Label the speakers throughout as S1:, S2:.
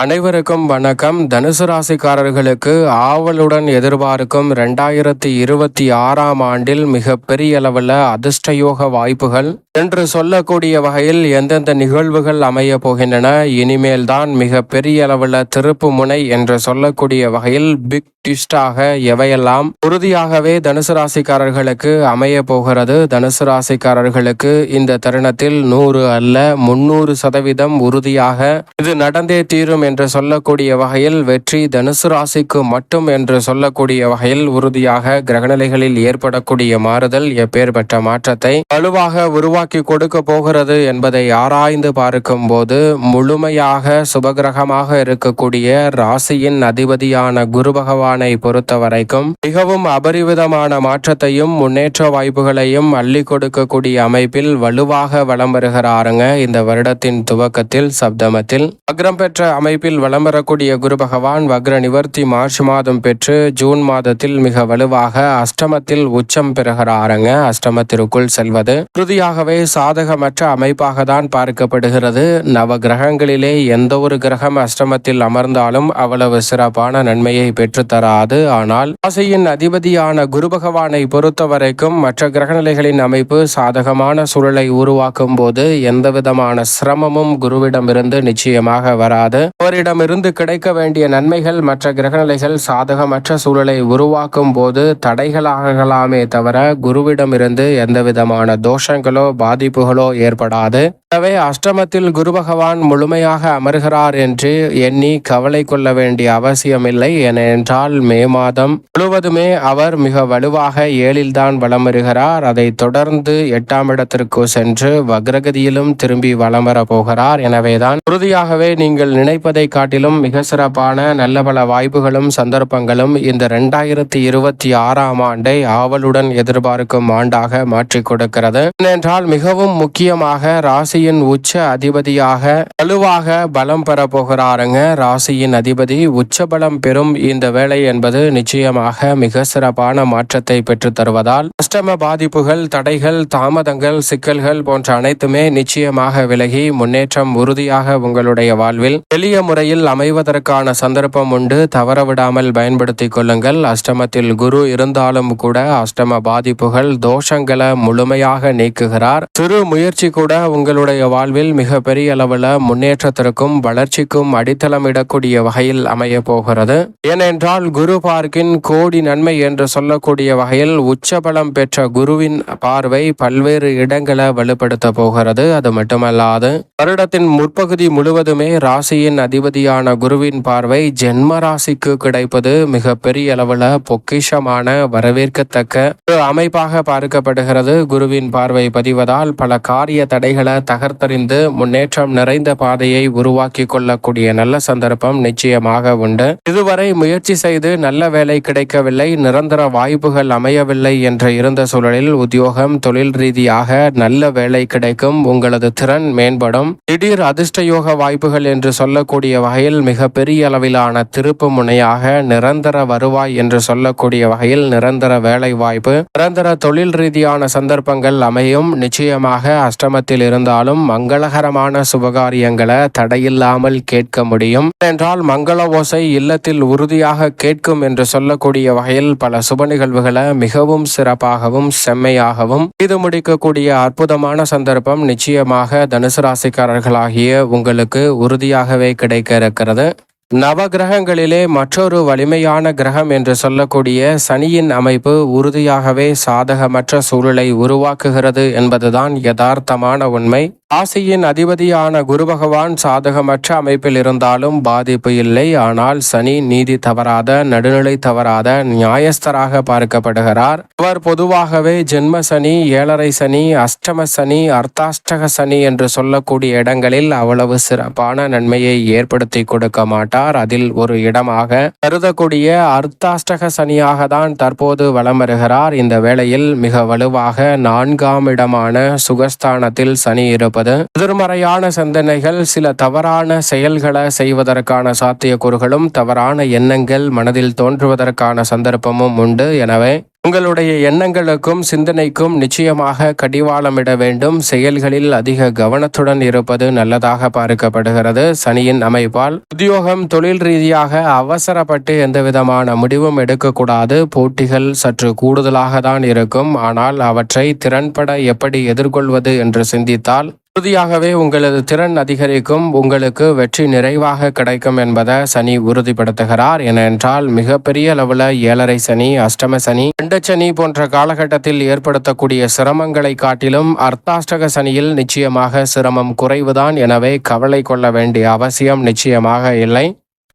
S1: அனைவருக்கும் வணக்கம். தனுசு ராசிக்காரர்களுக்கு ஆவலுடன் எதிர்பார்க்கும் 2026ஆம் ஆண்டில் மிக பெரிய அளவில் அதிர்ஷ்டயோக வாய்ப்புகள் என்று சொல்லக்கூடிய வகையில் எந்தெந்த நிகழ்வுகள் அமைய போகின்றன, இனிமேல் தான் மிக பெரிய அளவில் திருப்பு முனை என்று சொல்லக்கூடிய வகையில் பிக் ட்விஸ்டாக எவையெல்லாம் உறுதியாகவே தனுசு ராசிக்காரர்களுக்கு அமைய போகிறது. தனுசு ராசிக்காரர்களுக்கு இந்த தருணத்தில் 100 அல்ல 300% உறுதியாக இது நடந்தே தீரும் என்று சொல்லக்கூடிய வகையில் வெற்றி தனுசு ராசிக்கு மட்டும் என்று சொல்லக்கூடிய வகையில் உறுதியாக கிரகநிலைகளில் ஏற்படக்கூடிய மாறுதல் எப்பேற்பட்ட மாற்றத்தை வலுவாக உருவாக்கி கொடுக்க போகிறது என்பதை ஆராய்ந்து பார்க்கும் போது முழுமையாக சுபகிரகமாக இருக்கக்கூடிய ராசியின் அதிபதியான குரு பகவானை பொறுத்த வரைக்கும் மிகவும் அபரிவிதமான மாற்றத்தையும் முன்னேற்ற வாய்ப்புகளையும் அள்ளி கொடுக்கக்கூடிய அமைப்பில் வலுவாக வலம் வருகிறாருங்க. இந்த வருடத்தின் துவக்கத்தில் சப்தமத்தில் வக்ரம் பெற்ற அமைப்பில் வலம் வரக்கூடிய குரு பகவான் வக்ர நிவர்த்தி மார்ச் மாதம் பெற்று ஜூன் மாதத்தில் மிக வலுவாக அஷ்டமத்தில் உச்சம் பெறுகிறாருங்க. அஷ்டமத்திற்குள் செல்வது உறுதியாகவே சாதகமற்ற அமைப்பாக தான் பார்க்கப்படுகிறது. நவ கிரகங்களிலே எந்த ஒரு கிரகம் அஷ்டமத்தில் அமர்ந்தாலும் அவ்வளவு சிறப்பான நன்மையை பெற்றுத்தராது. ஆனால் ராசியின் அதிபதியான குரு பகவானை பொறுத்த வரைக்கும் மற்ற கிரகநிலைகளின் அமைப்பு சாதகமான சூழலை உருவாக்கும் போது எந்த விதமான சிரமமும் குருவிடமிருந்து நிச்சயமாக வராது. அவரிடமிருந்து கிடைக்க வேண்டிய நன்மைகள் மற்ற கிரகநிலைகள் சாதகமற்ற சூழலை உருவாக்கும் போது தடைகளாகலாமே தவிர குருவிடமிருந்து எந்த விதமான தோஷங்களோ பாதிப்புகளோ ஏற்படாது. எனவே அஷ்டமத்தில் குரு பகவான் முழுமையாக அமர்கிறார் என்று எண்ணி கவலை கொள்ள வேண்டிய அவசியமில்லை. ஏனென்றால் மே மாதம் முழுவதுமே அவர் மிக வலுவாக 7ல் தான் வலம் வருகிறார். அதை தொடர்ந்து 8ஆம் இடத்திற்கு சென்று வக்ரகதியிலும் திரும்பி வலம் வர போகிறார். எனவேதான் உறுதியாகவே நீங்கள் நினைப்பதை காட்டிலும் மிக சிறப்பான நல்ல பல வாய்ப்புகளும் சந்தர்ப்பங்களும் இந்த 2026ஆம் ஆண்டை ஆவலுடன் எதிர்பார்க்கும் ஆண்டாக மாற்றிக் கொடுக்கிறது. ஏனென்றால் மிகவும் முக்கியமாக ராசியின் உச்ச அதிபதியாக வலுவாக பலம் பெற போகிறாருங்க. ராசியின் அதிபதி உச்ச பலம் பெறும் இந்த வேளை என்பது நிச்சயமாக மிக சிறப்பான மாற்றத்தை பெற்று தருவதால் அஷ்டம பாதிப்புகள், தடைகள், தாமதங்கள், சிக்கல்கள் போன்ற அனைத்துமே நிச்சயமாக விலகி முன்னேற்றம் உறுதியாக உங்களுடைய வாழ்வில் எளிய முறையில் அமைவதற்கான சந்தர்ப்பம் உண்டு. தவறவிடாமல் பயன்படுத்திக் கொள்ளுங்கள். அஷ்டமத்தில் குரு இருந்தாலும் கூட அஷ்டம பாதிப்புகள், தோஷங்களை முழுமையாக நீக்குகிறார். சிறு முயற்சி கூட உங்களுடைய வாழ்வில் மிக பெரிய அளவில் முன்னேற்றத்திற்கும் வளர்ச்சிக்கும் அடித்தளமிடக்கூடிய வகையில் அமைய போகிறது. ஏனென்றால் குரு பார்க்கின் கோடி நன்மை என்று சொல்லக்கூடிய வகையில் உச்சபலம் பெற்ற குருவின் பார்வை பல்வேறு இடங்களை வலுப்படுத்த போகிறது. அது மட்டுமல்லாது வருடத்தின் முற்பகுதி முழுவதுமே ராசியின் அதிபதியான குருவின் பார்வை ஜென்ம ராசிக்கு கிடைப்பது மிக பெரிய அளவில் பொக்கிஷமான வரவேற்கத்தக்க ஒரு அமைப்பாக பார்க்கப்படுகிறது. குருவின் பார்வை பதிவதால் பல காரிய தடைகளை தகர்த்தறிந்து முன்னேற்றம் நிறைந்த பாதையை உருவாக்கி கொள்ளக்கூடிய நல்ல சந்தர்ப்பம் நிச்சயமாக உண்டு. இதுவரை முயற்சி செய்து நல்ல வேலை கிடைக்கவில்லை, நிரந்தர வாய்ப்புகள் அமையவில்லை என்று இருந்த சூழலில் உத்தியோகம், தொழில் ரீதியாக நல்ல வேலை கிடைக்கும். உங்களது திறன் மேம்படும். திடீர் அதிர்ஷ்டயோக வாய்ப்புகள் என்று சொல்லக்கூடிய வகையில் மிக பெரிய அளவிலான திருப்பு முனையாக நிரந்தர வருவாய் என்று சொல்லக்கூடிய வகையில் நிரந்தர வேலை வாய்ப்பு, நிரந்தர தொழில் ரீதியான சந்தர்ப்பங்கள் அமையும். நிச்சயமாக அஷ்டமத்தில் இருந்தாலும் மங்களகரமான சுபகாரியங்களை தடையில்லாமல் கேட்க முடியும். என்றால் மங்கள ஓசை இல்லத்தில் உறுதியாக கேட்கும் என்று சொல்லக்கூடிய வகையில் பல சுப நிகழ்வுகளை மிகவும் சிறப்பாகவும் செம்மையாகவும் செய்து முடிக்கக்கூடிய அற்புதமான சந்தர்ப்பம் நிச்சயமாக தனுசு ராசிக்காரர்களாகிய உங்களுக்கு உறுதியாகவே கிடைக்க இருக்கிறது. நவகிரகங்களிலே மற்றொரு வலிமையான கிரகம் என்று சொல்லக்கூடிய சனியின் அமைப்பு உறுதியாகவே சாதகமற்ற சூழலை உருவாக்குகிறது என்பதுதான் யதார்த்தமான உண்மை. ராசியின் அதிபதியான குரு பகவான் சாதகமற்ற அமைப்பில் இருந்தாலும் பாதிப்பு இல்லை. ஆனால் சனி நீதி தவறாத, நடுநிலை தவறாத நியாயஸ்தராக பார்க்கப்படுகிறார். அவர் பொதுவாகவே ஜென்ம சனி, ஏழரை சனி, அஷ்டம சனி, அர்த்தாஷ்டக சனி என்று சொல்லக்கூடிய இடங்களில் அவ்வளவு சிறப்பான நன்மையை ஏற்படுத்தி கொடுக்க மாட்டார். அதில் ஒரு இடமாக கருதக்கூடிய அர்த்தாஷ்டக சனியாக தான் தற்போது வலம் வருகிறார். இந்த வேளையில் மிக வலுவாக 4ஆம் இடமான சுகஸ்தானத்தில் சனி இருப்பது எதிர்மறையான சிந்தனைகள், சில தவறான செயல்களை செய்வதற்கான சாத்தியக்கூறுகளும் தவறான எண்ணங்கள் மனதில் தோன்றுவதற்கான சந்தர்ப்பமும் உண்டு. எனவே உங்களுடைய எண்ணங்களுக்கும் சிந்தனைக்கும் நிச்சயமாக கடிவாளமிட வேண்டும். செயல்களில் அதிக கவனத்துடன் இருப்பது நல்லதாக பார்க்கப்படுகிறது. சனியின் அமைப்பால் உத்தியோகம், தொழில் ரீதியாக அவசரப்பட்டு எந்த விதமான முடிவும் எடுக்கக்கூடாது. போட்டிகள் சற்று கூடுதலாக தான் இருக்கும். ஆனால் அவற்றை திறன்பட எப்படி எதிர்கொள்வது என்று சிந்தித்தால் உறுதியாகவே உங்களது திறன் அதிகரிக்கும். உங்களுக்கு வெற்றி நிறைவாக கிடைக்கும் என்பதை சனி உறுதிப்படுத்துகிறார். ஏனென்றால் மிகப்பெரிய அளவில் 7.5 சனி, அஷ்டம சனி, கண்டச்சனி போன்ற காலகட்டத்தில் ஏற்படுத்தக்கூடிய சிரமங்களை காட்டிலும் அர்த்தாஷ்டக சனியில் நிச்சயமாக சிரமம் குறைவுதான். எனவே கவலை கொள்ள வேண்டிய அவசியம் நிச்சயமாக இல்லை.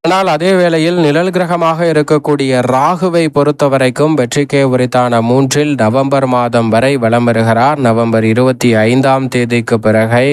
S1: ஆனால் அதே வேளையில் நிழல் கிரகமாக இருக்கக்கூடிய ராகுவை பொறுத்த வரைக்கும் வெற்றிக்கே உரித்தான 3 நவம்பர் மாதம் வரை வலம் வருகிறார். நவம்பர் 25ஆம் தேதிக்கு பிறகு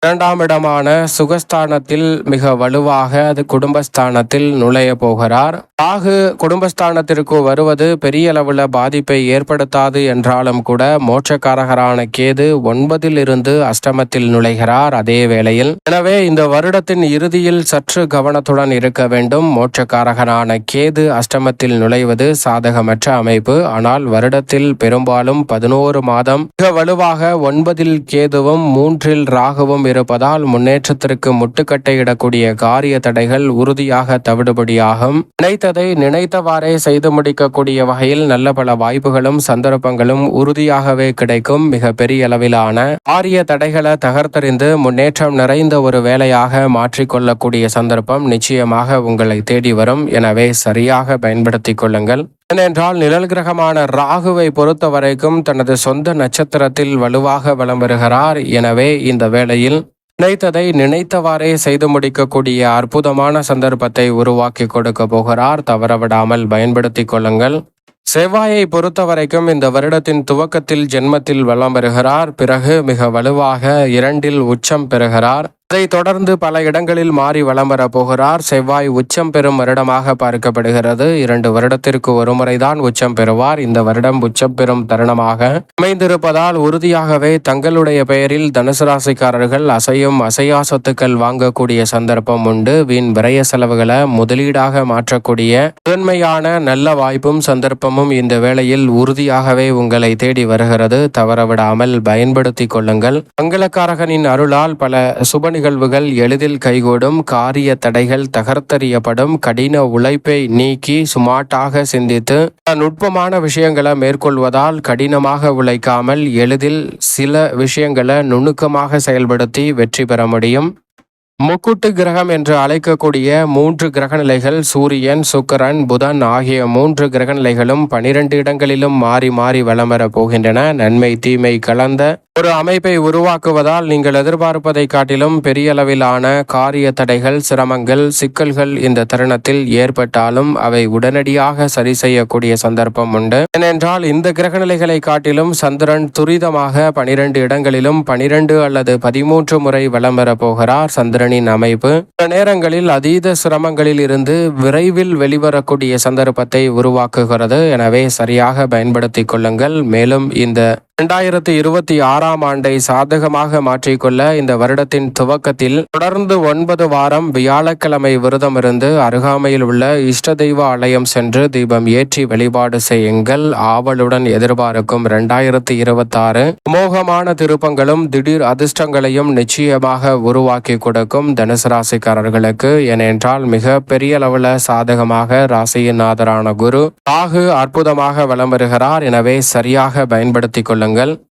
S1: 2ஆம் இடமான சுகஸ்தானத்தில் மிக வலுவாக அது குடும்பஸ்தானத்தில் நுழைய போகிறார். ராகு குடும்பஸ்தானத்திற்கு வருவது பெரிய அளவில் பாதிப்பை ஏற்படுத்தாது என்றாலும் கூட மோட்சக்காரகரான கேது 9ல் இருந்து அஷ்டமத்தில் நுழைகிறார். அதே வேளையில் எனவே இந்த வருடத்தின் இறுதியில் சற்று கவனத்துடன் இருக்க வேண்டும். மோட்சக்காரகரான கேது அஷ்டமத்தில் நுழைவது சாதகமற்ற அமைப்பு. ஆனால் வருடத்தில் பெரும்பாலும் 11 மாதம் மிக வலுவாக 9ல் கேதுவும் 3ல் ராகுவும் இருப்பதால் முன்னேற்றத்திற்கு முட்டுக்கட்டையிடக்கூடிய காரிய தடைகள் உறுதியாக தவிடுபடியாகும். நினைத்ததை நினைத்தவாறே செய்து முடிக்கக்கூடிய வகையில் நல்ல பல வாய்ப்புகளும் சந்தர்ப்பங்களும் உறுதியாகவே கிடைக்கும். மிக பெரிய அளவிலான காரிய தடைகளை தகர்த்தறிந்து முன்னேற்றம் நிறைந்த ஒரு வேலையாக மாற்றிக்கொள்ளக்கூடிய சந்தர்ப்பம் நிச்சயமாக உங்களை தேடி வரும். எனவே சரியாக பயன்படுத்திக் கொள்ளுங்கள். ஏனென்றால் நிழல் கிரகமான ராகுவை பொறுத்த வரைக்கும் தனது சொந்த நட்சத்திரத்தில் வலுவாக வலம் வருகிறார். எனவே இந்த வேளையில் நினைத்ததை நினைத்தவாறே செய்து முடிக்கக்கூடிய அற்புதமான சந்தர்ப்பத்தை உருவாக்கி கொடுக்க போகிறார். தவறவிடாமல் பயன்படுத்தி கொள்ளுங்கள். செவ்வாயை பொறுத்த வரைக்கும் இந்த வருடத்தின் துவக்கத்தில் ஜென்மத்தில் வலம் வருகிறார். பிறகு மிக வலுவாக 2ல் உச்சம் பெறுகிறார். அதை தொடர்ந்து பல இடங்களில் மாறி வலம் வர போகிறார். செவ்வாய் உச்சம் பெறும் வருடமாக பார்க்கப்படுகிறது. 2 வருடத்திற்கு ஒரு முறைதான் உச்சம் பெறுவார். இந்த வருடம் உச்சம் பெறும் தருணமாக அமைந்திருப்பதால் உறுதியாகவே தங்களுடைய பெயரில் தனுசு ராசிக்காரர்கள் அசையும் அசையா சொத்துக்கள் வாங்கக்கூடிய சந்தர்ப்பம் உண்டு. வீண் விரய செலவுகளை முதலீடாக மாற்றக்கூடிய முதன்மையான நல்ல வாய்ப்பும் சந்தர்ப்பமும் இந்த வேளையில் உறுதியாகவே உங்களை தேடி வருகிறது. தவறவிடாமல் பயன்படுத்தி கொள்ளுங்கள். மங்களக்காரகனின் அருளால் பல சுப நிகழ்வுகள் எளிதில் கைகூடும். காரிய தடைகள் தகர்த்தறியப்படும். கடின உழைப்பை நீக்கி சுமாட்டாக சிந்தித்து நுட்பமான விஷயங்களை மேற்கொள்வதால் கடினமாக உழைக்காமல் எளிதில் சில விஷயங்களை நுணுக்கமாக செயல்படுத்தி வெற்றி பெற முடியும். முக்கூட்டு கிரகம் என்று அழைக்கக்கூடிய 3 கிரகநிலைகள் சூரியன், சுக்கிரன், புதன் ஆகிய 3 கிரகநிலைகளும் 12 இடங்களிலும் மாறி மாறி வலம் வர போகின்றன. நன்மை தீமை கலந்த ஒரு அமைப்பை உருவாக்குவதால் நீங்கள் எதிர்பார்ப்பதை காட்டிலும் பெரிய அளவிலான காரிய தடைகள், சிரமங்கள், சிக்கல்கள் இந்த தருணத்தில் ஏற்பட்டாலும் அவை உடனடியாக சரி செய்யக்கூடிய சந்தர்ப்பம் உண்டு. ஏனென்றால் இந்த கிரகநிலைகளை காட்டிலும் சந்திரன் துரிதமாக 12 இடங்களிலும் 12 அல்லது 13 முறை வலம் வர போகிறார். சந்திரனின் அமைப்பு சில நேரங்களில் அதீத சிரமங்களில் இருந்து விரைவில் வெளிவரக்கூடிய சந்தர்ப்பத்தை உருவாக்குகிறது. எனவே சரியாக பயன்படுத்திக் கொள்ளுங்கள். மேலும் இந்த 2026ஆம் ஆண்டை சாதகமாக மாற்றிக்கொள்ள இந்த வருடத்தின் துவக்கத்தில் தொடர்ந்து 9 வாரம் வியாழக்கிழமை விரதம் இருந்து அருகாமையில் உள்ள இஷ்ட தெய்வ ஆலயம் சென்று தீபம் ஏற்றி வழிபாடு செய்யுங்கள். ஆவலுடன் எதிர்பார்க்கும் 2026 அமோகமான திருப்பங்களும் திடீர் அதிர்ஷ்டங்களையும் நிச்சயமாக உருவாக்கி கொடுக்கும் தனுசு ராசிக்காரர்களுக்கு. ஏனென்றால் மிக பெரிய அளவில் சாதகமாக ராசியின் ஆதரான குரு ராகு அற்புதமாக வலம் வருகிறார். எனவே சரியாக பயன்படுத்திக் கொள்ளுங்கள்.